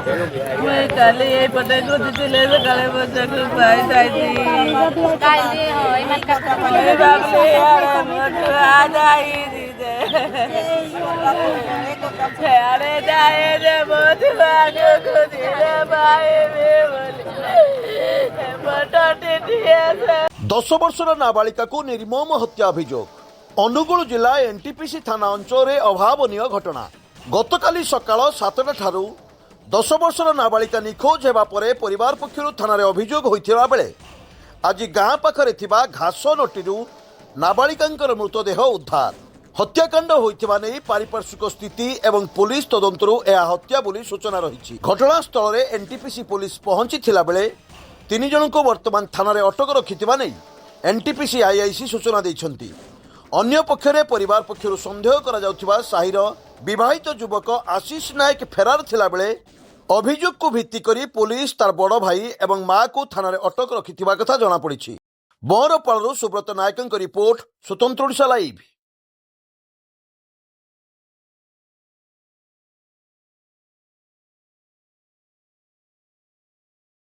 ମୁଇଁ କାଲି ଏଇପଟେ ଖୋଜୁଥିଲେ ସକାଳେ ବସାକୁ ପାଇଥାଇଛି ଭାବିଲି ଆଡ଼େ ମଠୁଆ ଯାଇଛେ ସେଆଡ଼େ ଯାଏ ଯେ ମଠୁଆକୁ ଖୋଜିଲେ ପାଇବି ବୋଲି ପଟଟି ଟିଏ 10 ବର୍ଷର ନାବାଳିକାକୁ ନିର୍ମମ ହତ୍ୟା ଅଭିଯୋଗ ଅନୁଗୁଳ ଜିଲ୍ଲା ଏନଟିପିସି ଥାନା ଅଞ୍ଚଳରେ ଅଭାବନୀୟ ଘଟଣା। ଗତକାଲି ସକାଳ 7ଟା ଠାରୁ 10 ବର୍ଷର ନାବାଳିକା ନିଖୋଜ ହେବା ପରେ ପରିବାର ପକ୍ଷରୁ ଥାନାରେ ଅଭିଯୋଗ ହୋଇଥିବା ବେଳେ ଆଜି ଗାଁ ପାଖରେ ଥିବା ଘାସ ନଟିରୁ ନାବାଳିକାଙ୍କର ମୃତଦେହ ଉଦ୍ଧାର। ହତ୍ୟାକାଣ୍ଡ ହୋଇଥିବା ନେଇ ପାରିପାର୍ଶ୍ୱିକ ସ୍ଥିତି ଏବଂ ପୁଲିସ ତଦନ୍ତରୁ ଏହା ହତ୍ୟା ବୋଲି ସୂଚନା ରହିଛି। ଘଟଣାସ୍ଥଳରେ ଏନଟିପିସି ପୁଲିସ ପହଞ୍ଚିଥିଲା ବେଳେ 3 ଜଣଙ୍କୁ ବର୍ତ୍ତମାନ ଥାନାରେ ଅଟକ ରଖିଥିବା ନେଇ ଏନଟିପିସି ଆଇଆଇସି ସୂଚନା ଦେଇଛନ୍ତି। ଅନ୍ୟ ପକ୍ଷରେ ପରିବାର ପକ୍ଷରୁ ସନ୍ଦେହ କରାଯାଉଥିବା ସାହିର ବିବାହିତ ଯୁବକ ଆଶିଷ ନାୟକ ଫେରାର ଥିଲାବେଳେ ଅଭିଯୋଗକୁ ଭିତ୍ତି କରି ପୁଲିସ ତାର ବଡ଼ ଭାଇ ଏବଂ ମାଆକୁ ଥାନାରେ ଅଟକ ରଖିଥିବା କଥା ଜଣାପଡ଼ିଛି। ବଅଁରପାଳରୁ ସୁବ୍ରତ ନାୟକଙ୍କ ରିପୋର୍ଟ, ସ୍ୱତନ୍ତ୍ର ଓଡ଼ିଶା ଲାଇଭ୍।